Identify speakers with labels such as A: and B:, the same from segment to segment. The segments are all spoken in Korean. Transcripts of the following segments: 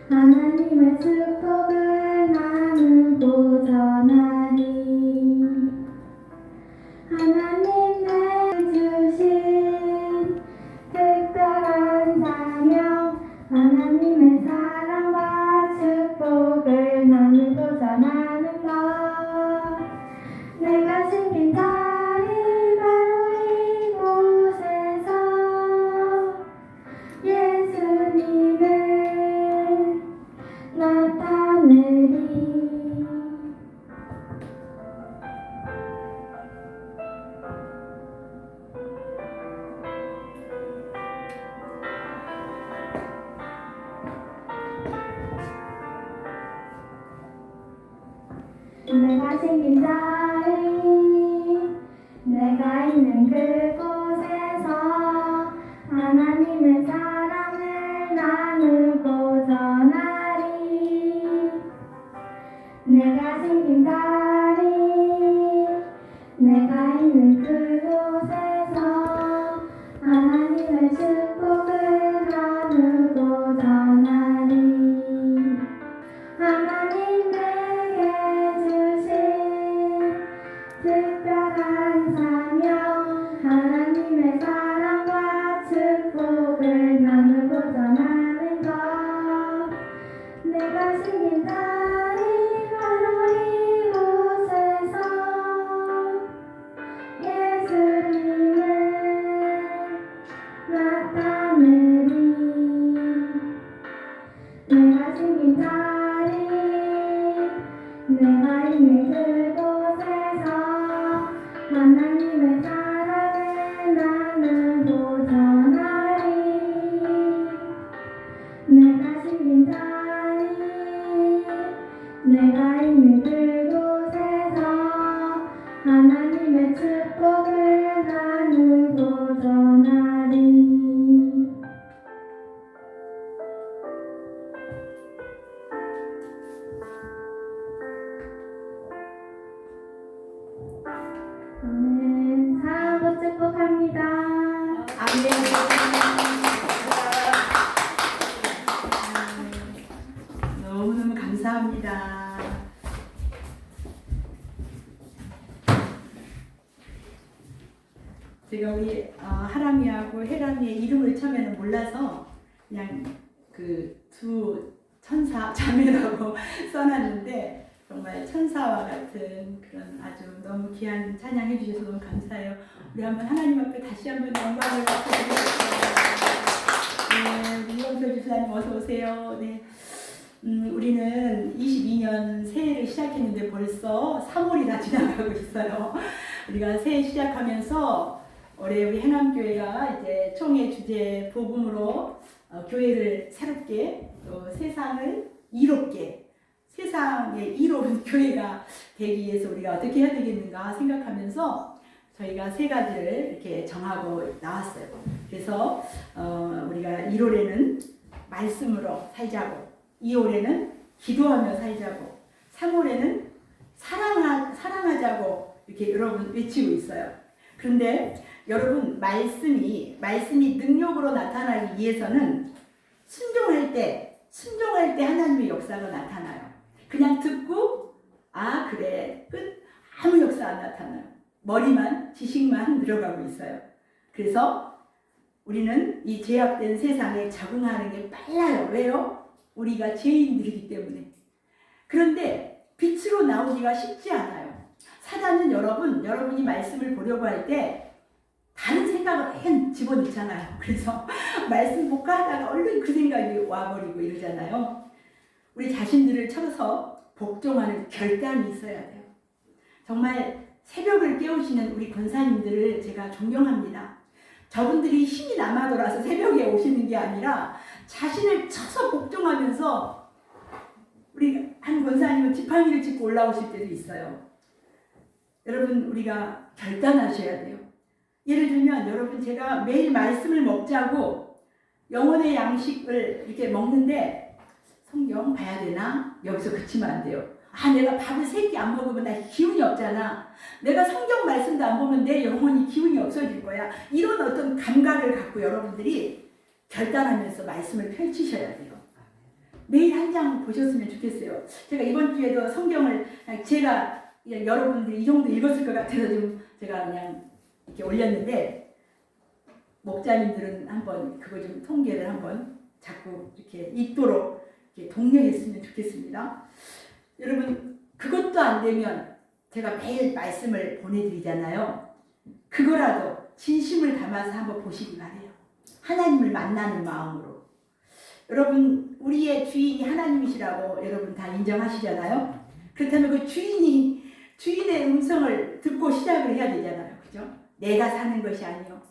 A: 하나님의 축복을 나누고 전하리. 하나님 내주신 특별한 사명, 하나님의 사랑과 축복을 나누고 전하는 것. 내가 심긴 자리 바로 이곳에서 예수님을 나타내리. 내가 생긴 자리, 내가 있는 그곳에서 하나님의 사랑을 나누고 전하리. 내가 생긴 자리, 내가 있는 그곳에서 하나님의 축복을 나누고 전하리. 하나님 내게 주신 특별한 사명, 하나님의 사랑과 축복을 나누고 전하는 것. 내가 심긴 자리 바로 이곳에서 예수님을 나타내리. 내가 심긴 자리, 내가 있는 그곳에서 하나님의 사랑을 나누고 전하리. 내가 심긴 자리, 내가 있는 그곳에서 하나님의 축복을 나누고 전하리. 아멘. 사랑하고 축복합니다.
B: 아멘. 너무너무 감사합니다. 제가 우리 하람이하고 헤람이의 이름을 처음에는 몰라서 그냥 그 두 천사 자매라고 써놨는데 정말 천사와 같은 그런 아주 너무 귀한 찬양해 주셔서 너무 감사해요. 우리 한번 하나님 앞에 다시 한번 영광을 드리겠습니다. 네, 우리 이영철 집사님 어서 오세요. 네. 우리는 22년 새해를 시작했는데 벌써 3월이 다 지나가고 있어요. 우리가 새해 시작하면서 올해 우리 해남교회가 이제 총회 주제 복음으로 교회를 새롭게 또 세상을 이롭게 세상의 이로운 교회가 되기 위해서 우리가 어떻게 해야 되겠는가 생각하면서 저희가 세 가지를 이렇게 정하고 나왔어요. 그래서 우리가 1월에는 말씀으로 살자고, 2월에는 기도하며 살자고, 3월에는 사랑하자고 이렇게 여러분 외치고 있어요. 그런데 여러분 말씀이 능력으로 나타나기 위해서는 순종할 때 하나님의 역사가 나타나요. 그냥 듣고 아 그래 끝, 아무 역사 안 나타나요. 머리만 지식만 늘어가고 있어요. 그래서 우리는 이 죄악된 세상에 적응하는 게 빨라요. 왜요? 우리가 죄인들이기 때문에. 그런데 빛으로 나오기가 쉽지 않아요. 사단은 여러분이 말씀을 보려고 할 때 다른 생각을 집어넣잖아요. 그래서 말씀 볼까 하다가 얼른 그 생각이 와버리고 이러잖아요. 우리 자신들을 쳐서 복종하는 결단이 있어야 돼요. 정말 새벽을 깨우시는 우리 권사님들을 제가 존경합니다. 저분들이 힘이 남아 돌아서 새벽에 오시는 게 아니라 자신을 쳐서 복종하면서 우리 한 권사님은 지팡이를 짚고 올라오실 때도 있어요. 여러분 우리가 결단하셔야 돼요. 예를 들면 여러분 제가 매일 말씀을 먹자고 영혼의 양식을 이렇게 먹는데 성경 봐야 되나? 여기서 그치면 안 돼요. 아 내가 밥을 3끼 안 먹으면 나 기운이 없잖아. 내가 성경 말씀도 안 보면 내 영혼이 기운이 없어질 거야. 이런 어떤 감각을 갖고 여러분들이 결단하면서 말씀을 펼치셔야 돼요. 매일 한 장 보셨으면 좋겠어요. 제가 이번 주에도 성경을 제가 여러분들이 이 정도 읽었을 것 같아서 좀 제가 그냥 이렇게 올렸는데, 목자님들은 한번 그거 좀 통계를 한번 자꾸 이렇게 읽도록 이렇게 독려했으면 좋겠습니다. 여러분, 그것도 안 되면 제가 매일 말씀을 보내드리잖아요. 그거라도 진심을 담아서 한번 보시기 바래요. 하나님을 만나는 마음으로. 여러분, 우리의 주인이 하나님이시라고 여러분 다 인정하시잖아요. 그렇다면 그 주인의 음성을 듣고 시작을 해야 되잖아요. 그죠? 내가 사는 것이 아니요,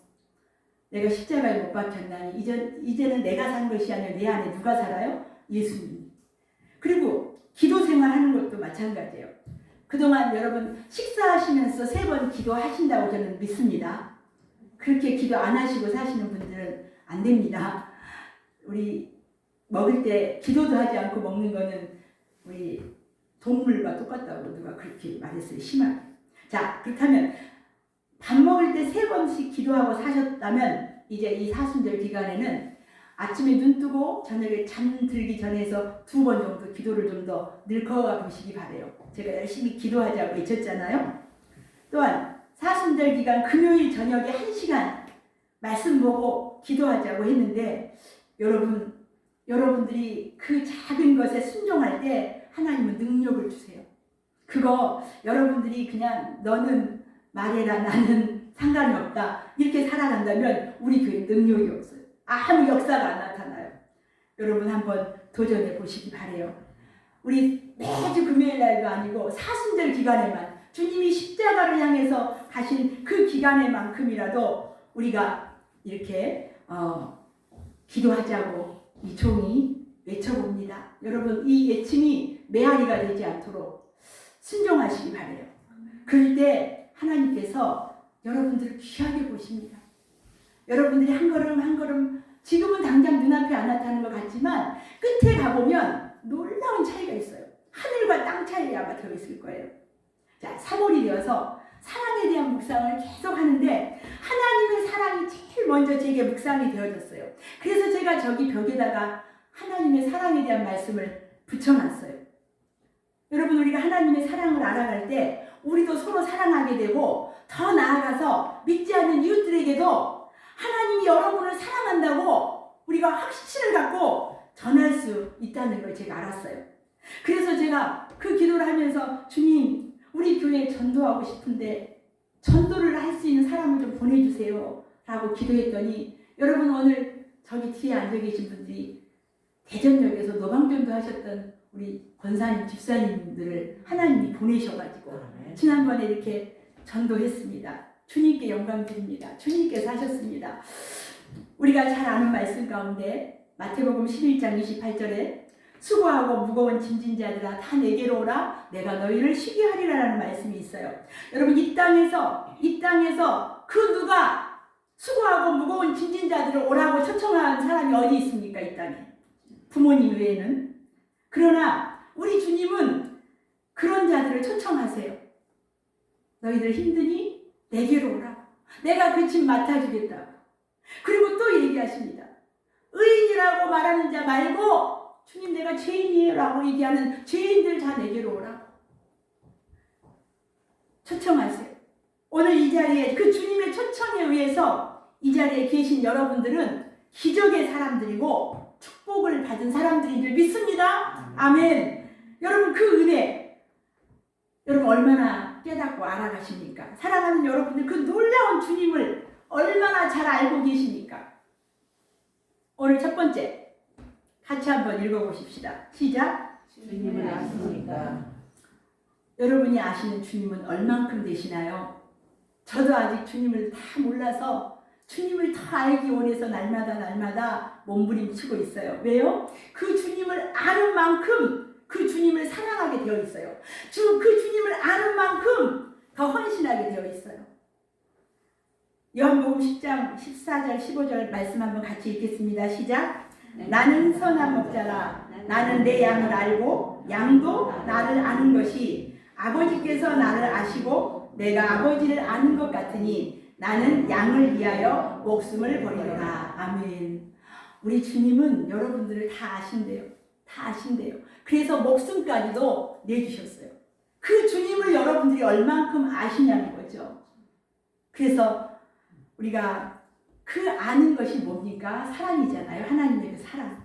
B: 내가 십자가에 못 박혔나니 이제는 내가 산 것이 아니라 내 안에 누가 살아요? 예수님. 그리고 기도 생활하는 것도 마찬가지예요. 그동안 여러분 식사하시면서 3번 기도하신다고 저는 믿습니다. 그렇게 기도 안 하시고 사시는 분들은 안 됩니다. 우리 먹을 때 기도도 하지 않고 먹는 거는 우리 동물과 똑같다고 누가 그렇게 말했어요. 심하게. 자, 그렇다면 밥 먹을 때 3번씩 기도하고 사셨다면 이제 이 사순절 기간에는 아침에 눈 뜨고 저녁에 잠들기 전에서 2번 정도 기도를 좀 더 늘커가 보시기 바래요. 제가 열심히 기도하자고 외쳤잖아요. 또한 사순절 기간 금요일 저녁에 1시간 말씀 보고 기도하자고 했는데, 여러분들이 그 작은 것에 순종할 때 하나님은 능력을 주세요. 그거 여러분들이 그냥 너는 말해라, 나는 상관이 없다 이렇게 살아간다면 우리 교회 능력이 없어요. 아무 역사가 안 나타나요. 여러분 한번 도전해 보시기 바래요. 우리 매주 금요일 날도 아니고 사순절 기간에만 주님이 십자가를 향해서 가신 그 기간에만큼이라도 우리가 이렇게 기도하자고 이 종이 외쳐봅니다. 여러분, 이 외침이 메아리가 되지 않도록 순종하시기 바래요. 그럴 때 하나님께서 여러분들을 귀하게 보십니다. 여러분들이 한 걸음 한 걸음 지금은 당장 눈앞에 안 나타나는 것 같지만 끝에 가보면 놀라운 차이가 있어요. 하늘과 땅 차이 아마 들어있을 거예요. 자, 3월이 되어서 사랑에 대한 묵상을 계속 하는데 하나님의 사랑이 제일 먼저 제게 묵상이 되어졌어요. 그래서 제가 저기 벽에다가 하나님의 사랑에 대한 말씀을 붙여놨어요. 여러분, 우리가 하나님의 사랑을 알아갈 때 우리도 서로 사랑하게 되고 더 나아가서 믿지 않는 이웃들에게도 하나님이 여러분을 사랑한다고 우리가 확신을 갖고 전할 수 있다는 걸 제가 알았어요. 그래서 제가 그 기도를 하면서 주님, 우리 교회에 전도하고 싶은데 전도를 할 수 있는 사람을 좀 보내주세요 라고 기도했더니, 여러분 오늘 저기 뒤에 앉아 계신 분들이 대전역에서 노방전도 하셨던 우리 권사님, 집사님들을 하나님이 보내셔가지고 지난번에 이렇게 전도했습니다. 주님께 영광 드립니다. 주님께서 하셨습니다. 우리가 잘 아는 말씀 가운데 마태복음 11장 28절에 수고하고 무거운 짐진 자들아 다 내게로 오라, 내가 너희를 쉬게 하리라 라는 말씀이 있어요. 여러분, 이 땅에서 그 누가 수고하고 무거운 짐진 자들을 오라고 초청한 사람이 어디 있습니까? 이 땅에 부모님 외에는. 그러나 우리 주님은 그런 자들을 초청하세요. 너희들 힘드니 내게로 오라고, 내가 그 짐 맡아주겠다고. 그리고 또 얘기하십니다. 의인이라고 말하는 자 말고 주님 내가 죄인이에요 라고 얘기하는 죄인들 다 내게로 오라고 초청하세요. 오늘 이 자리에 그 주님의 초청에 의해서 이 자리에 계신 여러분들은 기적의 사람들이고 축복을 받은 사람들인 줄 믿습니다. 아멘. 여러분, 그 은혜 여러분 얼마나 깨닫고 알아가십니까? 사랑하는 여러분들, 그 놀라운 주님을 얼마나 잘 알고 계십니까? 오늘 첫 번째 같이 한번 읽어보십시다. 시작.
C: 주님을 아십니까?
B: 여러분이 아시는 주님은 얼만큼 되시나요? 저도 아직 주님을 다 몰라서 주님을 더 알기 원해서 날마다 몸부림치고 있어요. 왜요? 그 주님을 아는 만큼 그 주님을 사랑하게 되어 있어요. 그 주님을 아는 만큼 더 헌신하게 되어 있어요. 요한복음 10장 14절 15절 말씀 한번 같이 읽겠습니다. 시작. 나는 선한 목자라. 나는 내 양을 알고 양도 나를 아는 것이 아버지께서 나를 아시고 내가 아버지를 아는 것 같으니 나는 양을 위하여 목숨을 버리노라. 아멘. 우리 주님은 여러분들을 다 아신대요. 다 아신대요. 그래서 목숨까지도 내주셨어요. 그 주님을 여러분들이 얼만큼 아시냐는 거죠. 그래서 우리가 그 아는 것이 뭡니까? 사랑이잖아요. 하나님의 그 사랑.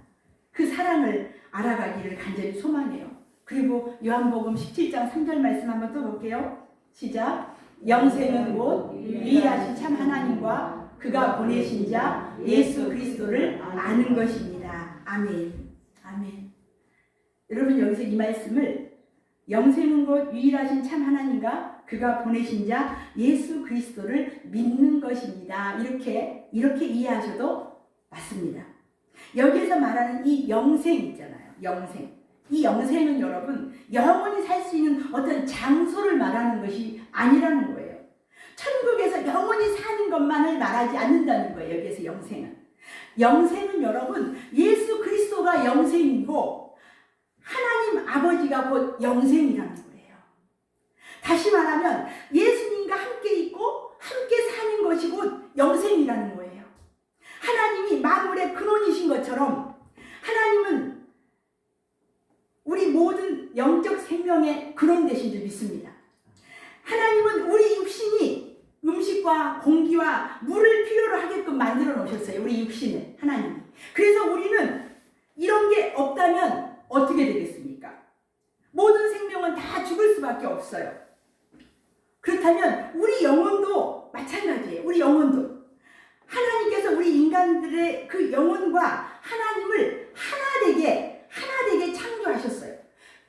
B: 그 사랑을 알아가기를 간절히 소망해요. 그리고 요한복음 17장 3절 말씀 한번 또 볼게요. 시작. 영생은 곧 유일하신 참 하나님과 그가 보내신 자 예수 그리스도를 아는 것입니다. 아멘. 아멘. 여러분 여기서 이 말씀을 영생은 곧 유일하신 참 하나님과 그가 보내신 자 예수 그리스도를 믿는 것입니다. 이렇게 이해하셔도 맞습니다. 여기에서 말하는 이 영생 있잖아요. 영생. 이 영생은 여러분 영원히 살 수 있는 어떤 장소를 말하는 것이 아니라는 거예요. 천국에서 영원히 사는 것만을 말하지 않는다는 거예요. 여기에서 영생은. 영생은 여러분 예수 그리스도가 영생이고 하나님 아버지가 곧 영생이라는 거예요. 다시 말하면 예수님과 함께 있고 함께 사는 것이 곧 영생이라는 거예요. 하나님이 만물의 근원이신 것처럼 하나님은 우리 모든 영적 생명의 근원 되신 줄 믿습니다. 하나님은 우리 육신이 음식과 공기와 물을 필요로 하게끔 만들어 놓으셨어요. 우리 육신을 하나님이. 그래서 우리는 이런 게 없다면 어떻게 되겠습니까? 모든 생명은 다 죽을 수밖에 없어요. 그렇다면 우리 영혼도 마찬가지예요. 우리 영혼도. 하나님께서 우리 인간들의 그 영혼과 하나님을 하나 되게 창조하셨어요.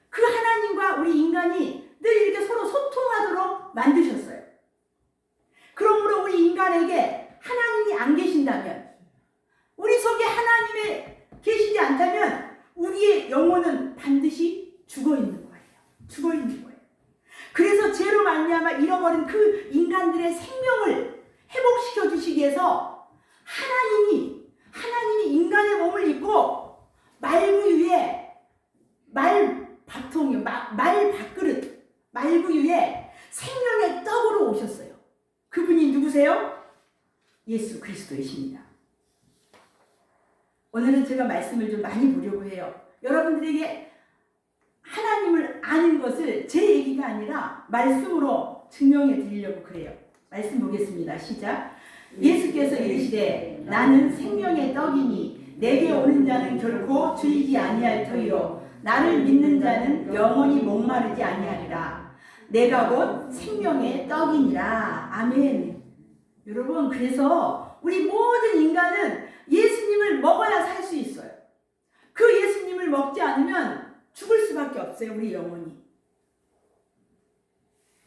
B: 그 하나님과 우리 인간이 늘 이렇게 서로 소통하도록 만드셨어요. 그러므로 우리 인간에게 하나님이 안 계신다면, 우리 속에 하나님이 계시지 않다면 우리의 영혼은 반드시 죽어 있는 거예요. 죽어 있는 거예요. 그래서 죄로 말미암아 잃어버린 그 인간들의 생명을 회복시켜 주시기 위해서 하나님이 인간의 몸을 입고 말구 위에 말구 위에 생명의 떡으로 오셨어요. 그분이 누구세요? 예수 그리스도이십니다. 오늘은 제가 말씀을 좀 많이 보려고 해요. 여러분들에게 하나님을 아는 것을 제 얘기가 아니라 말씀으로 증명해 드리려고 그래요. 말씀 보겠습니다. 시작. 예수께서 이르시되 나는 생명의 떡이니 내게 오는 자는 결코 줄이지 아니할 터이요 나를 믿는 자는 영원히 목마르지 아니하리라. 내가 곧 생명의 떡이니라. 아멘. 여러분 그래서 우리 모든 인간은 예수님을 먹어야 살 수 있어요. 그 예수님을 먹지 않으면 죽을 수밖에 없어요. 우리 영혼이.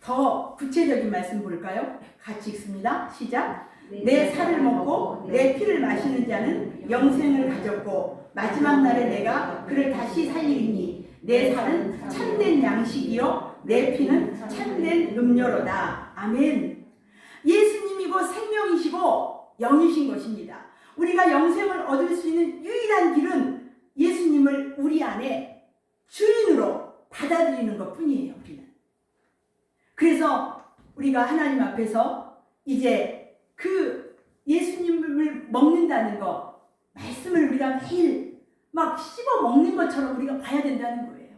B: 더 구체적인 말씀 볼까요? 같이 읽습니다. 시작. 내 살을 먹고 내 피를 마시는 자는 영생을 가졌고 마지막 날에 내가 그를 다시 살리리니 내 살은 참된 양식이요 내 피는 참된 음료로다. 아멘. 예수님이고 생명이시고 영이신 것입니다. 우리가 영생을 얻을 수 있는 유일한 길은 예수님을 우리 안에 주인으로 받아들이는 것뿐이에요. 우리는. 그래서 우리가 하나님 앞에서 이제 그 예수님을 먹는다는 거, 말씀을 우리가 매일 막 씹어 먹는 것처럼 우리가 봐야 된다는 거예요.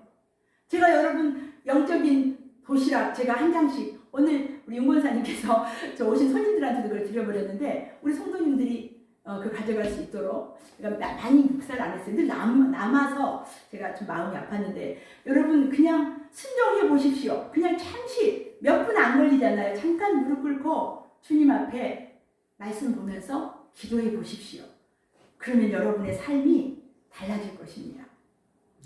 B: 제가 여러분 영적인 도시락 제가 한 장씩 오늘 우리 윤권사님께서 저 오신 손님들한테도 그걸 드려버렸는데 우리 성도님들이 그 가져갈 수 있도록 그러니까 많이 묵살 안 했어요. 늘 남아서 제가 좀 마음이 아팠는데 여러분 그냥 순종해 보십시오. 그냥 잠시 몇 분 안 걸리잖아요. 잠깐 무릎 꿇고 주님 앞에 말씀 보면서 기도해 보십시오. 그러면 여러분의 삶이 달라질 것입니다.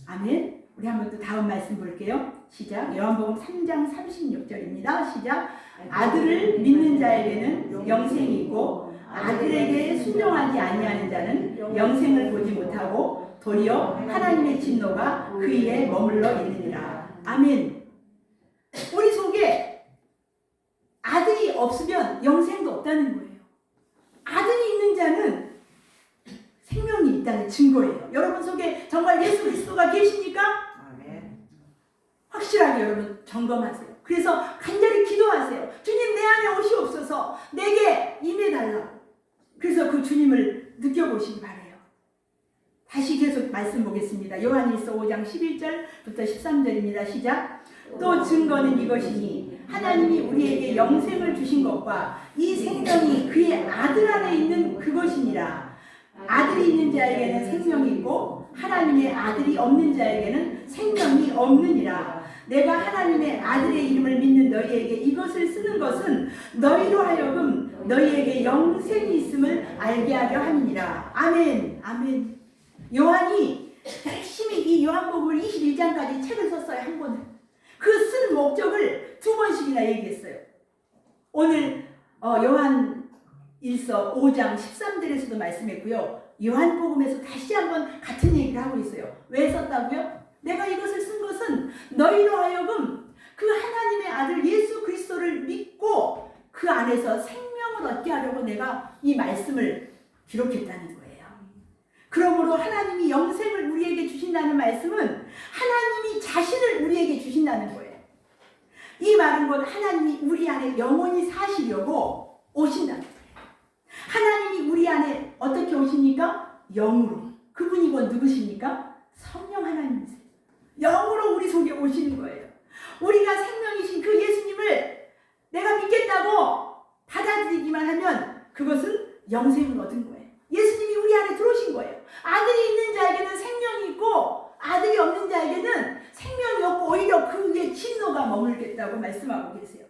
B: 아멘. 우리 한번 또 다음 말씀 볼게요. 시작. 요한복음 3장 36절입니다. 시작. 아들을 믿는 자에게는 영생이 있고 아들에게 순종하지 아니하는 자는 영생을 보지 못하고 도리어 하나님의 진노가 그에게 머물러 있느니라. 아멘. 우리 속에 아들이 없으면 영생도 없다는 거예요. 아들이 있는 자는 생명이 있다는 증거예요. 여러분 속에 정말 예수 그리스도가 계십니까?
C: 아멘.
B: 확실하게 여러분 점검하세요. 그래서 간절히 기도하세요. 주님 내 안에 오시옵소서. 내게 임해달라고. 그래서 그 주님을 느껴보시기 바라요. 다시 계속 말씀 보겠습니다. 요한일서 5장 11절부터 13절입니다. 시작. 또 증거는 이것이니 하나님이 우리에게 영생을 주신 것과 이 생명이 그의 아들 안에 있는 그것이니라. 아들이 있는 자에게는 생명이 있고 하나님의 아들이 없는 자에게는 생명이 없느니라. 내가 하나님의 아들의 이름을 믿는 너희에게 이것을 쓰는 것은 너희로 하여금 너희에게 영생이 있음을 알게 하려 함이니라. 아멘. 아멘. 요한이 열심히 이 요한복음을 21장까지 책을 썼어요. 한 권을. 그 쓴 목적을 2번씩이나 얘기했어요. 오늘 요한 1서 5장 13절에서도 말씀했고요. 요한복음에서 다시 한번 같은 얘기를 하고 있어요. 왜 썼다고요? 내가 이것을 쓴 것은 너희로 하여금 그 하나님의 아들 예수 그리스도를 믿고 그 안에서 생명을 얻게 하려고 내가 이 말씀을 기록했다는 거예요. 그러므로 하나님이 영생을 우리에게 주신다는 말씀은 하나님이 자신을 우리에게 주신다는 거예요. 이 말은 곧 하나님이 우리 안에 영원히 사시려고 오신다는 거예요. 하나님이 우리 안에 어떻게 오십니까? 영으로. 그분이 곧 누구십니까? 성령 하나님이세요. 영으로 우리 속에 오시는 거예요. 우리가 생명이신 그 예수님을 내가 믿겠다고 받아들이기만 하면 그것은 영생을 얻은 거예요. 예수님이 우리 안에 들어오신 거예요. 아들이 있는 자에게는 생명이 있고 아들이 없는 자에게는 생명이 없고 오히려 그 위에 진노가 머물겠다고 말씀하고 계세요.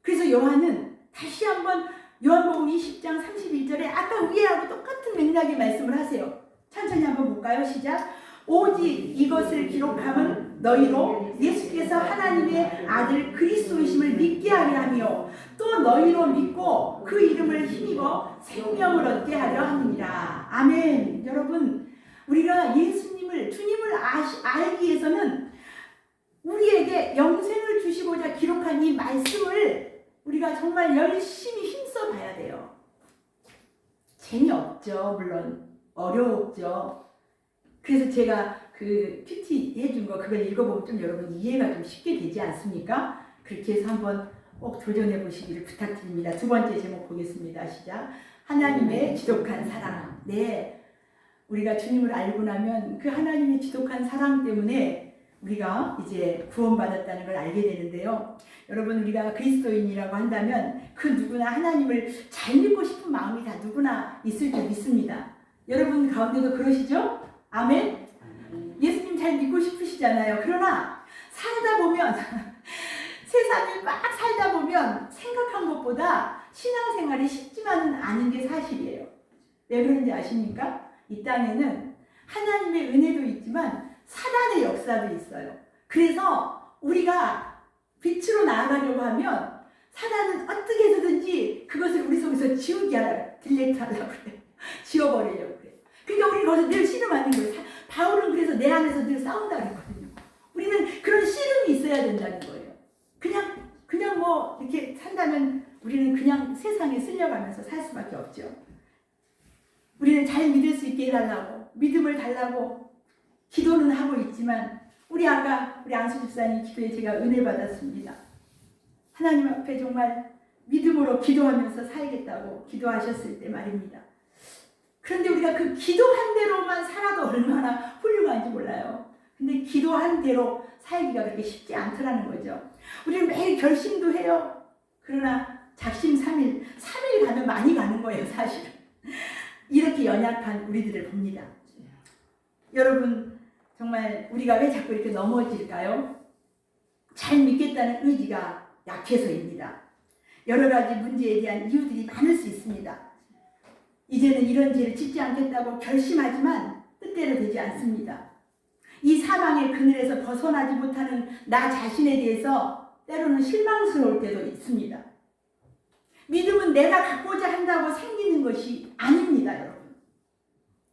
B: 그래서 요한은 다시 한번 요한복음 20장 31절에 아까 위에하고 똑같은 맥락의 말씀을 하세요. 천천히 한번 볼까요? 시작. 오직 이것을 기록함은 너희로 예수께서 하나님의 아들 그리스도이심을 믿게 하려 하며 또 너희로 믿고 그 이름을 힘입어 생명을 얻게 하려 함이니라. 아멘. 여러분, 우리가 예수님을 주님을 알기 위해서는 우리에게 영생을 주시고자 기록한 이 말씀을 우리가 정말 열심히 힘써 봐야 돼요. 재미없죠. 물론 어려웠죠. 그래서 제가 그 큐티 해준 거 그걸 읽어보면 좀 여러분 이해가 좀 쉽게 되지 않습니까? 그렇게 해서 한번 꼭 도전해 보시기를 부탁드립니다. 두 번째 제목 보겠습니다. 시작. 하나님의 지독한 사랑. 네, 우리가 주님을 알고 나면 그 하나님의 지독한 사랑 때문에 우리가 이제 구원받았다는 걸 알게 되는데요. 여러분, 우리가 그리스도인이라고 한다면 그 누구나 하나님을 잘 믿고 싶은 마음이 다 누구나 있을 줄 믿습니다. 여러분 가운데도 그러시죠? 아멘? 예수님 잘 믿고 싶으시잖아요. 그러나 살다 보면 세상에 막 살다 보면 생각한 것보다 신앙생활이 쉽지만은 않은 게 사실이에요. 왜 그런지 아십니까? 이 땅에는 하나님의 은혜도 있지만 사단의 역사도 있어요. 그래서 우리가 빛으로 나아가려고 하면 사단은 어떻게 해서든지 그것을 우리 속에서 지우게 하려고, 딜레이트 하려고 그래요. 지워버리려고 그래요. 그러니까 우리는 거기서 늘 씨름하는 거예요. 바울은 그래서 내 안에서 늘 싸운다 그랬거든요. 우리는 그런 씨름이 있어야 된다는 거예요. 그냥 뭐 이렇게 산다면 우리는 그냥 세상에 쓸려가면서 살 수밖에 없죠. 우리는 잘 믿을 수 있게 해달라고, 믿음을 달라고 기도는 하고 있지만 우리 안수 집사님 기도에 제가 은혜 받았습니다. 하나님 앞에 정말 믿음으로 기도하면서 살겠다고 기도하셨을 때 말입니다. 그런데 우리가 그 기도한 대로만 살아도 얼마나 훌륭한지 몰라요. 근데 기도한 대로 살기가 그렇게 쉽지 않더라는 거죠. 우리는 매일 결심도 해요. 그러나 작심삼일, 3일 가면 많이 가는 거예요, 사실은. 이렇게 연약한 우리들을 봅니다. 여러분, 정말 우리가 왜 자꾸 이렇게 넘어질까요? 잘 믿겠다는 의지가 약해서입니다. 여러 가지 문제에 대한 이유들이 많을 수 있습니다. 이제는 이런 죄를 짓지 않겠다고 결심하지만 뜻대로 되지 않습니다. 이 사망의 그늘에서 벗어나지 못하는 나 자신에 대해서 때로는 실망스러울 때도 있습니다. 믿음은 내가 갖고자 한다고 생기는 것이 아닙니다, 여러분.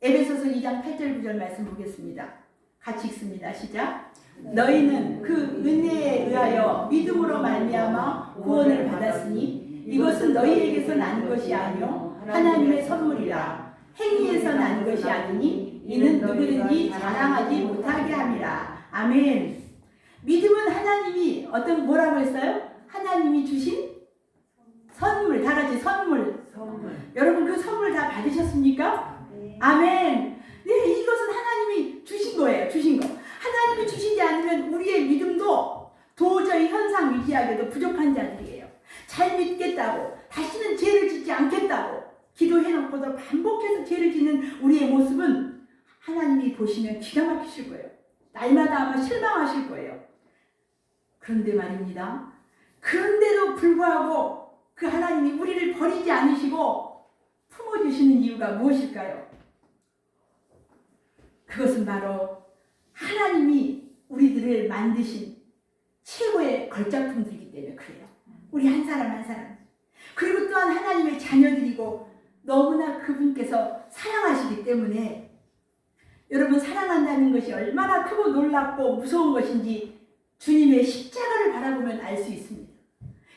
B: 에베소서 2장 8절 9절 말씀 보겠습니다. 같이 읽습니다. 시작. 너희는 그 은혜에 의하여 믿음으로 말미암아 구원을 받았으니 이것은 너희에게서 난 것이 아니요 하나님의 선물이라. 행위에서 난 것이 아니니 이는 누구든지 자랑하지 못하게 함이라. 아멘. 믿음은 하나님이 뭐라고 했어요? 하나님이 주신 선물. 다 같이 선물. 여러분 그 선물 다 받으셨습니까? 아멘. 네, 이것은 하나님이 주신 거예요. 주신 거. 하나님이 주시지 않으면 우리의 믿음도 도저히 현상 유지하기도 부족한 자들이에요. 잘 믿겠다고, 다시는 죄를 짓지 않겠다고 기도해놓고도 반복해서 죄를 짓는 우리의 모습은 하나님이 보시면 기가 막히실 거예요. 날마다 아마 실망하실 거예요. 그런데 말입니다. 그런데도 불구하고 그 하나님이 우리를 버리지 않으시고 품어주시는 이유가 무엇일까요? 그것은 바로 하나님이 우리들을 만드신 최고의 걸작품들이기 때문에 그래요. 우리 한 사람 한 사람. 그리고 또한 하나님의 자녀들이고 너무나 그분께서 사랑하시기 때문에 여러분, 사랑한다는 것이 얼마나 크고 놀랍고 무서운 것인지 주님의 십자가를 바라보면 알 수 있습니다.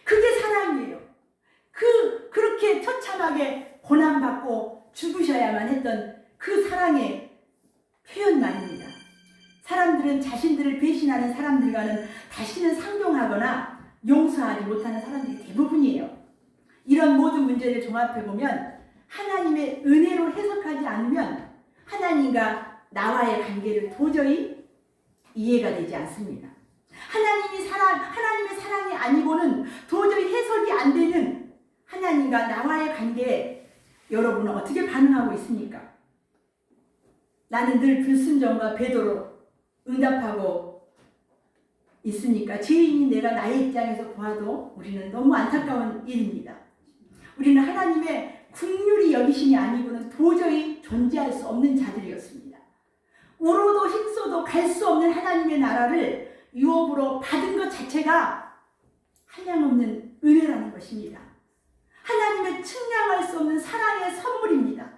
B: 그게 사랑이에요. 그렇게 처참하게 고난받고 죽으셔야만 했던 그 사랑의 표현 말입니다. 사람들은 자신들을 배신하는 사람들과는 다시는 상종하거나 용서하지 못하는 사람들이 대부분이에요. 이런 모든 문제를 종합해보면 하나님의 은혜로 해석하지 않으면 하나님과 나와의 관계를 도저히 이해가 되지 않습니다. 하나님의 사랑이 아니고는 도저히 해석이 안 되는 하나님과 나와의 관계에 여러분은 어떻게 반응하고 있습니까? 나는 늘 불순종과 배도로 응답하고 있으니까 죄인인 내가 나의 입장에서 보아도 우리는 너무 안타까운 일입니다. 우리는 하나님의 긍휼히 여기심이 아니고는 도저히 존재할 수 없는 자들이었습니다. 울어도 힘써도 갈 수 없는 하나님의 나라를 유업으로 받은 것 자체가 한량없는 은혜라는 것입니다. 하나님의 측량할 수 없는 사랑의 선물입니다.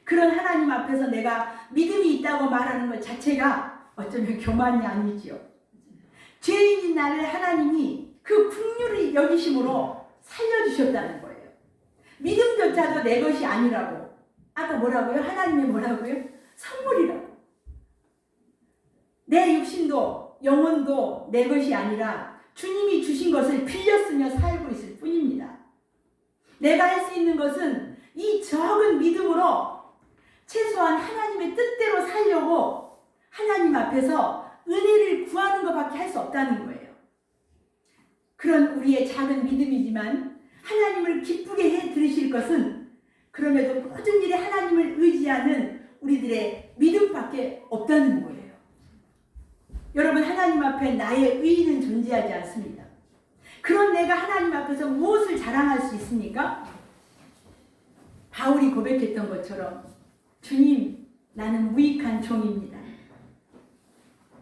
B: 그런 하나님 앞에서 내가 믿음이 있다고 말하는 것 자체가 어쩌면 교만이 아니지요. 죄인인 나를 하나님이 그 긍휼히 여기심으로 살려주셨다는 거예요. 믿음조차도 내 것이 아니라고. 아까 뭐라고요? 하나님의 뭐라고요? 선물이라고. 내 육신도 영혼도 내 것이 아니라 주님이 주신 것을 빌렸으며 살고 있을 뿐입니다. 내가 할 수 있는 것은 이 적은 믿음으로 최소한 하나님의 뜻대로 살려고 하나님 앞에서 은혜를 구하는 것밖에 할 수 없다는 거예요. 그런 우리의 작은 믿음이지만 하나님을 기쁘게 해 드리실 것은 그럼에도 모든 일에 하나님을 의지하는 우리들의 믿음밖에 없다는 거예요. 여러분, 하나님 앞에 나의 의의는 존재하지 않습니다. 그런 내가 하나님 앞에서 무엇을 자랑할 수 있습니까? 바울이 고백했던 것처럼 주님, 나는 무익한 종입니다.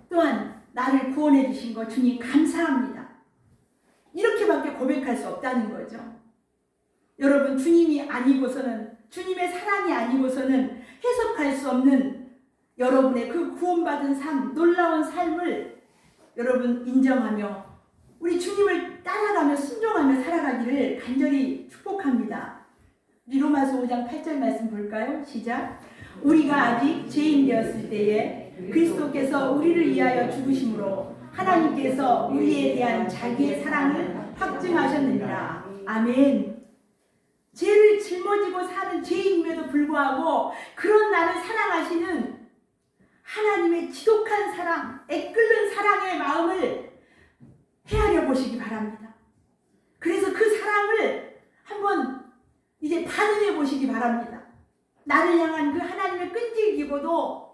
B: 또한 나를 구원해 주신 것 주님 감사합니다. 이렇게밖에 고백할 수 없다는 거죠. 여러분, 주님이 아니고서는, 주님의 사랑이 아니고서는 해석할 수 없는 여러분의 그 구원받은 삶, 놀라운 삶을 여러분 인정하며 우리 주님을 따라가며 순종하며 살아가기를 간절히 축복합니다. 우리 로마서 5장 8절 말씀 볼까요? 시작. 우리가 아직 죄인 되었을 때에 그리스도께서 우리를 위하여 죽으심으로 하나님께서 우리에 대한 자기의 사랑을 확증하셨느니라. 아멘. 죄를 짊어지고 사는 죄인임에도 불구하고 그런 나를 사랑하시는 하나님의 지독한 사랑, 애끓는 사랑의 마음을 헤아려 보시기 바랍니다. 그래서 그 사랑을 한번 이제 반응해 보시기 바랍니다. 나를 향한 그 하나님의 끈질기고도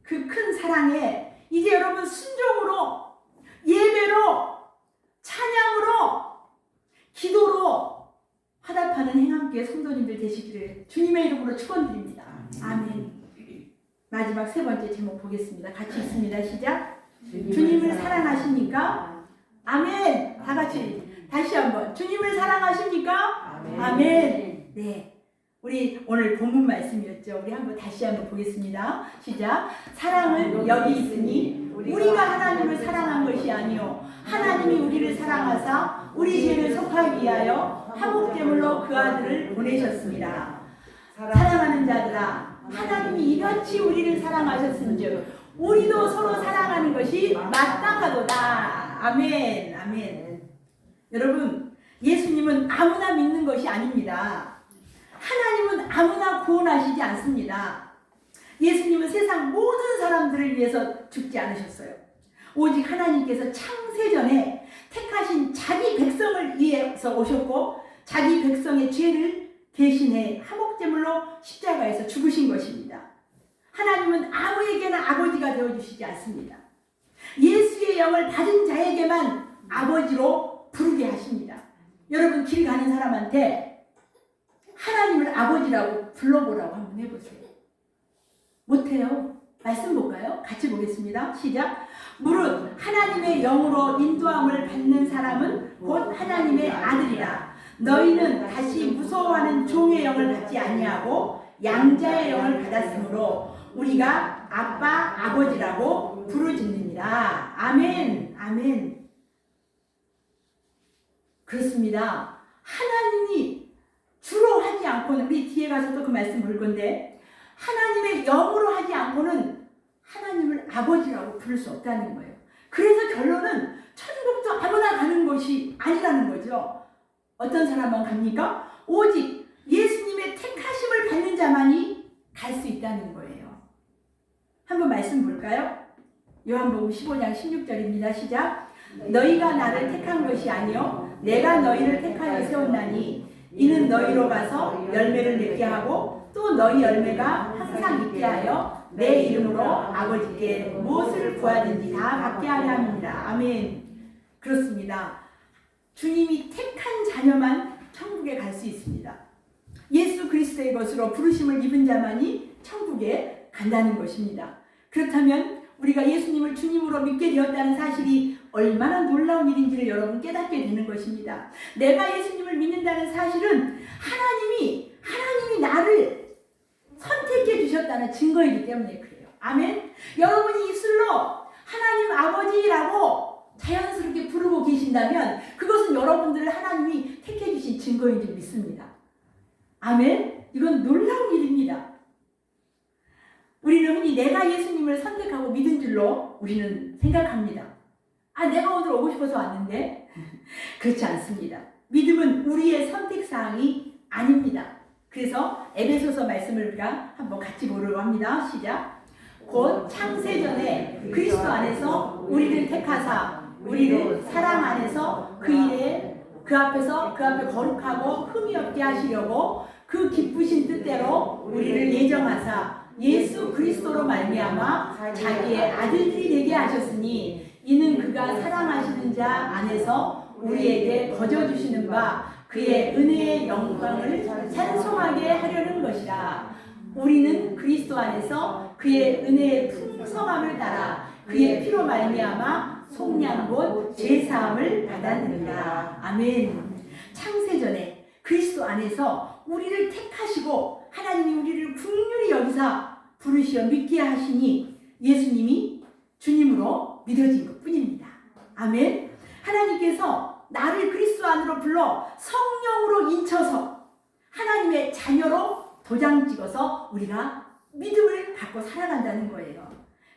B: 그 큰 사랑에 이제 여러분 순종으로, 예배로, 찬양으로, 기도로 화답하는 행함께 성도님들 되시기를 주님의 이름으로 축원드립니다. 아멘. 마지막 세 번째 제목 보겠습니다. 같이 있습니다. 시작. 주님을 사랑하십니까? 아멘. 다 같이 다시 한번. 주님을 사랑하십니까? 아멘. 네. 우리 오늘 본문 말씀이었죠. 우리 한번 다시 한번 보겠습니다. 시작. 사랑은 여기 있으니 우리가 하나님을 사랑한 것이 아니요 하나님이 우리를 사랑하사 우리 죄를 속하기 위하여 화목제물로 그 아들을 보내셨습니다. 사랑하는 자들아, 하나님이 이같이 우리를 사랑하셨은즉 우리도 서로 사랑하는 것이 마땅하도다. 아멘. 아멘. 여러분, 예수님은 아무나 믿는 것이 아닙니다. 하나님은 아무나 구원하시지 않습니다. 예수님은 세상 모든 사람들을 위해서 죽지 않으셨어요. 오직 하나님께서 창세전에 택하신 자기 백성을 위해서 오셨고 자기 백성의 죄를 대신해 화목제물로 십자가에서 죽으신 것입니다. 하나님은 아무에게나 아버지가 되어주시지 않습니다. 예수의 영을 받은 자에게만 아버지로 부르게 하십니다. 여러분 길 가는 사람한테 하나님을 아버지라고 불러보라고 한번 해보세요. 못해요. 말씀 볼까요? 같이 보겠습니다. 시작. 무릇 하나님의 영으로 인도함을 받는 사람은 곧 하나님의 아들이라. 너희는 다시 무서워하는 종의 영을 받지 아니하고 양자의 영을 받았으므로 우리가 아빠 아버지라고 부르짖느니라. 아멘. 아멘. 그렇습니다. 하나님이 주로 하지 않고는, 우리 뒤에 가서 또 그 말씀 볼 건데, 하나님의 영으로 하지 않고는 하나님을 아버지라고 부를 수 없다는 거예요. 그래서 결론은 천국도 아무나 가는 것이 아니라는 거죠. 어떤 사람만 갑니까? 오직 예수님의 택하심을 받는 자만이 갈 수 있다는 거예요. 한번 말씀 볼까요? 요한복음 15장 16절입니다. 시작. 너희가 나를 택한 것이 아니요 내가 너희를 택하여 세웠나니 이는 너희로 가서 열매를 맺게 하고 또 너희 열매가 항상 있게 하여 내 이름으로 아버지께 무엇을 구하든지 다 받게 하려 합니다. 아멘. 그렇습니다. 주님이 택한 자녀만 천국에 갈 수 있습니다. 예수 그리스도의 것으로 부르심을 입은 자만이 천국에 간다는 것입니다. 그렇다면 우리가 예수님을 주님으로 믿게 되었다는 사실이 얼마나 놀라운 일인지를 여러분 깨닫게 되는 것입니다. 내가 예수님을 믿는다는 사실은 하나님이 나를 선택해 주셨다는 증거이기 때문에 그래요. 아멘. 여러분이 입술로 하나님 아버지라고 자연스럽게 부르고 계신다면 그것은 여러분들을 하나님이 택해 주신 증거인 줄 믿습니다. 아멘. 이건 놀라운 일입니다. 우리는 흔히 내가 예수님을 선택하고 믿은 줄로 우리는 생각합니다. 아, 내가 오늘 오고 싶어서 왔는데. 그렇지 않습니다. 믿음은 우리의 선택사항이 아닙니다. 그래서 에베소서 말씀을 우리가 한번 같이 보려고 합니다. 시작. 곧 창세전에 그리스도 안에서 우리를 택하사 우리를 사랑 안에서 그 앞에 거룩하고 흠이 없게 하시려고 그 기쁘신 뜻대로 우리를 예정하사 예수 그리스도로 말미암아 자기의 아들들이 되게 하셨으니 이는 그가 사랑하시는 자 안에서 우리에게 거저주시는 바 그의 은혜의 영광을 찬송하게 하려는 것이라. 우리는 그리스도 안에서 그의 은혜의 풍성함을 따라 그의 피로 말미암아 속량 곧 죄사함을 받았느니라. 아멘. 창세전에 그리스도 안에서 우리를 택하시고 하나님이 우리를 긍휼히 여기사 부르시어 믿게 하시니 예수님이 주님으로 믿어진 것뿐입니다. 아멘. 하나님께서 나를 그리스도 안으로 불러 성령으로 인쳐서 하나님의 자녀로 도장 찍어서 우리가 믿음을 갖고 살아간다는 거예요.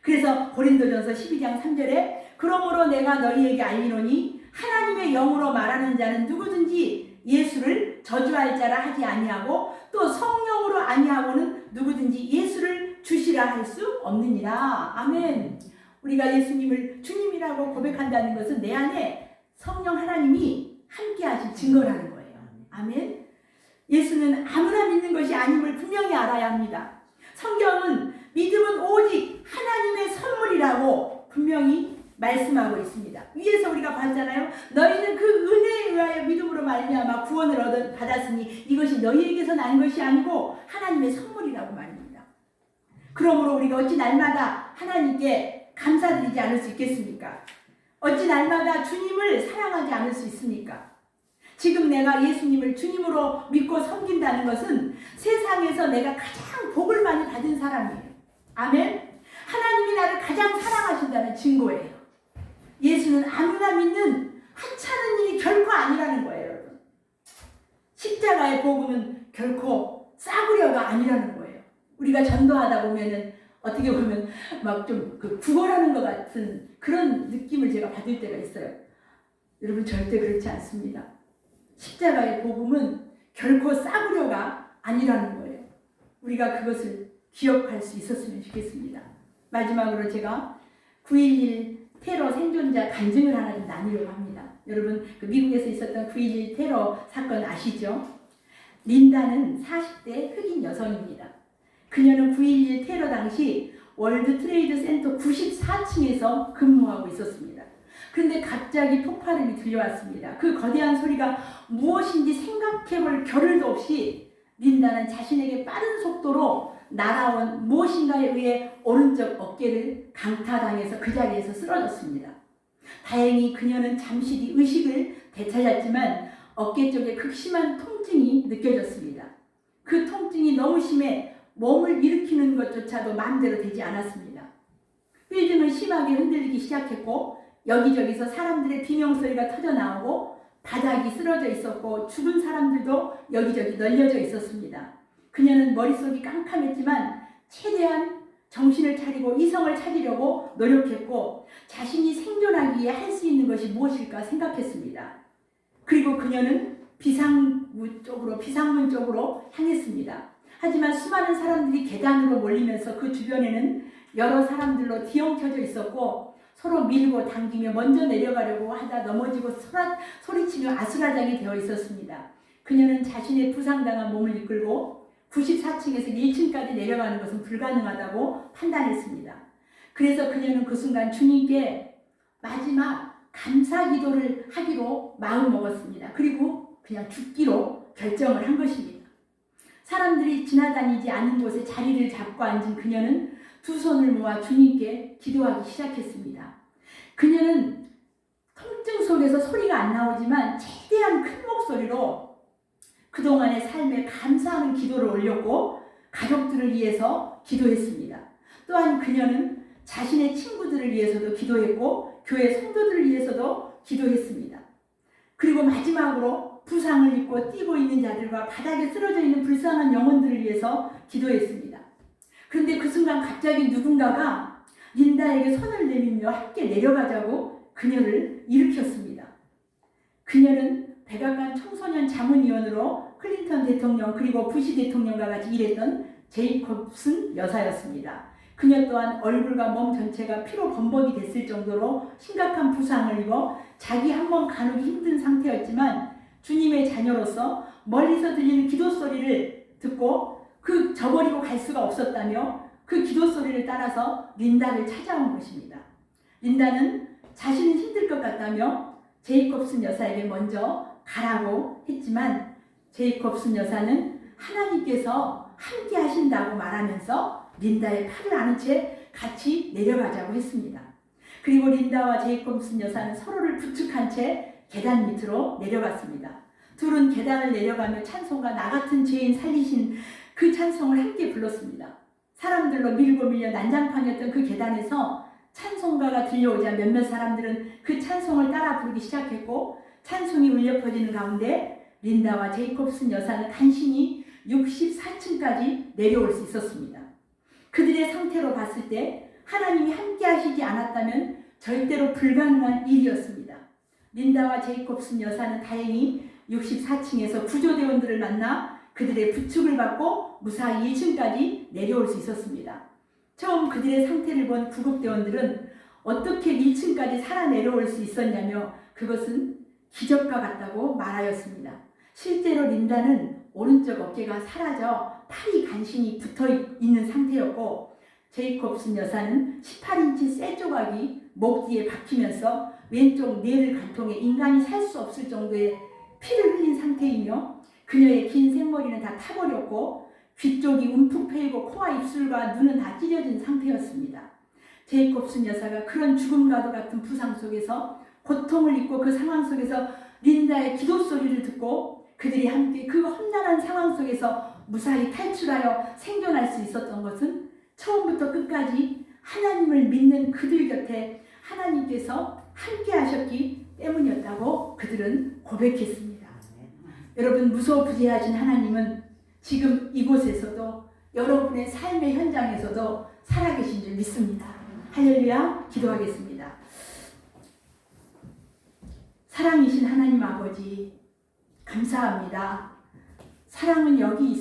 B: 그래서 고린도전서 12장 3절에 그러므로 내가 너희에게 알리노니 하나님의 영으로 말하는 자는 누구든지 예수를 저주할 자라 하지 아니하고 또 성령으로 아니하고는 누구든지 예수를 주시라 할 수 없느니라. 아멘. 우리가 예수님을 주님이라고 고백한다는 것은 내 안에 성령 하나님이 함께 하신 증거라는 거예요. 아멘. 예수는 아무나 믿는 것이 아님을 분명히 알아야 합니다. 성경은 믿음은 오직 하나님의 선물이라고 분명히 말씀하고 있습니다. 위에서 우리가 봤잖아요. 너희는 그 은혜에 의하여 믿음으로 말미암아 구원을 받았으니 이것이 너희에게서 난 것이 아니고 하나님의 선물이라고 말입니다. 그러므로 우리가 어찌 날마다 하나님께 감사드리지 않을 수 있겠습니까? 어찌 날마다 주님을 사랑하지 않을 수 있습니까? 지금 내가 예수님을 주님으로 믿고 섬긴다는 것은 세상에서 내가 가장 복을 많이 받은 사람이에요. 아멘. 하나님이 나를 가장 사랑하신다는 증거예요. 예수는 아무나 믿는 하찮은 일이 결코 아니라는 거예요, 여러분. 십자가의 복음은 결코 싸구려가 아니라는 거예요. 우리가 전도하다 보면은 어떻게 보면 막 좀 구걸하는 것 같은 그런 느낌을 제가 받을 때가 있어요. 여러분 절대 그렇지 않습니다. 십자가의 복음은 결코 싸구려가 아니라는 거예요. 우리가 그것을 기억할 수 있었으면 좋겠습니다. 마지막으로 제가 9.11 테러 생존자 간증을 하나 좀 나누려고 합니다. 여러분 그 미국에서 있었던 9.11 테러 사건 아시죠? 린다는 40대 흑인 여성입니다. 그녀는 9.11 테러 당시 월드 트레이드 센터 94층에서 근무하고 있었습니다. 그런데 갑자기 폭발음이 들려왔습니다. 그 거대한 소리가 무엇인지 생각해볼 겨를도 없이 린다는 자신에게 빠른 속도로 날아온 무엇인가에 의해 오른쪽 어깨를 강타당해서 그 자리에서 쓰러졌습니다. 다행히 그녀는 잠시 뒤 의식을 되찾았지만 어깨 쪽에 극심한 통증이 느껴졌습니다. 그 통증이 너무 심해 몸을 일으키는 것조차도 마음대로 되지 않았습니다. 빌딩은 심하게 흔들리기 시작했고 여기저기서 사람들의 비명소리가 터져나오고 바닥이 쓰러져 있었고 죽은 사람들도 여기저기 널려져 있었습니다. 그녀는 머릿속이 깜깜했지만 최대한 정신을 차리고 이성을 찾으려고 노력했고 자신이 생존하기 위해 할 수 있는 것이 무엇일까 생각했습니다. 그리고 그녀는 비상문 쪽으로 향했습니다. 하지만 수많은 사람들이 계단으로 몰리면서 그 주변에는 여러 사람들로 뒤엉켜져 있었고 서로 밀고 당기며 먼저 내려가려고 하다 넘어지고 소리치며 아수라장이 되어 있었습니다. 그녀는 자신의 부상당한 몸을 이끌고 94층에서 1층까지 내려가는 것은 불가능하다고 판단했습니다. 그래서 그녀는 그 순간 주님께 마지막 감사 기도를 하기로 마음먹었습니다. 그리고 그냥 죽기로 결정을 한 것입니다. 사람들이 지나다니지 않는 곳에 자리를 잡고 앉은 그녀는 두 손을 모아 주님께 기도하기 시작했습니다. 그녀는 통증 속에서 소리가 안 나오지만 최대한 큰 목소리로 그동안의 삶에 감사하는 기도를 올렸고 가족들을 위해서 기도했습니다. 또한 그녀는 자신의 친구들을 위해서도 기도했고 교회 성도들을 위해서도 기도했습니다. 그리고 마지막으로 부상을 입고 뛰고 있는 자들과 바닥에 쓰러져 있는 불쌍한 영혼들을 위해서 기도했습니다. 그런데 그 순간 갑자기 누군가가 린다에게 손을 내밀며 함께 내려가자고 그녀를 일으켰습니다. 그녀는 백악관 청소년 자문위원으로 클린턴 대통령 그리고 부시 대통령과 같이 일했던 제이콥슨 여사였습니다. 그녀 또한 얼굴과 몸 전체가 피로 범벅이 됐을 정도로 심각한 부상을 입어 자기 한 몸 가누기 힘든 상태였지만 주님의 자녀로서 멀리서 들리는 기도 소리를 듣고 저버리고 갈 수가 없었다며 그 기도 소리를 따라서 린다를 찾아온 것입니다. 린다는 자신은 힘들 것 같다며 제이콥슨 여사에게 먼저 가라고 했지만 제이콥슨 여사는 하나님께서 함께 하신다고 말하면서 린다의 팔을 안은 채 같이 내려가자고 했습니다. 그리고 린다와 제이콥슨 여사는 서로를 부축한 채 계단 밑으로 내려갔습니다. 둘은 계단을 내려가며 찬송과 나 같은 죄인 살리신 그 찬송을 함께 불렀습니다. 사람들로 밀고 밀려 난장판이었던 그 계단에서 찬송가가 들려오자 몇몇 사람들은 그 찬송을 따라 부르기 시작했고 찬송이 울려 퍼지는 가운데 린다와 제이콥슨 여사는 간신히 64층까지 내려올 수 있었습니다. 그들의 상태로 봤을 때 하나님이 함께 하시지 않았다면 절대로 불가능한 일이었습니다. 린다와 제이콥슨 여사는 다행히 64층에서 구조대원들을 만나 그들의 부축을 받고 무사히 1층까지 내려올 수 있었습니다. 처음 그들의 상태를 본 구급대원들은 어떻게 1층까지 살아 내려올 수 있었냐며 그것은 기적과 같다고 말하였습니다. 실제로 린다는 오른쪽 어깨가 사라져 팔이 간신히 붙어 있는 상태였고 제이콥슨 여사는 18인치 쇠 조각이 목 뒤에 박히면서 왼쪽 뇌를 관통해 인간이 살 수 없을 정도의 피를 흘린 상태이며 그녀의 긴 생머리는 다 타버렸고 귀 쪽이 움푹 패이고 코와 입술과 눈은 다 찢어진 상태였습니다. 제이콥슨 여사가 그런 죽음과도 같은 부상 속에서 고통을 잊고 그 상황 속에서 린다의 기도 소리를 듣고 그들이 함께 그 험난한 상황 속에서 무사히 탈출하여 생존할 수 있었던 것은 처음부터 끝까지 하나님을 믿는 그들 곁에 하나님께서 함께 하셨기 때문이었다고 그들은 고백했습니다. 여러분, 무소부재하신 하나님은 지금 이곳에서도 여러분의 삶의 현장에서도 살아계신 줄 믿습니다. 할렐루야. 기도하겠습니다. 사랑이신 하나님 아버지, 감사합니다. 사랑은 여기 있습니다.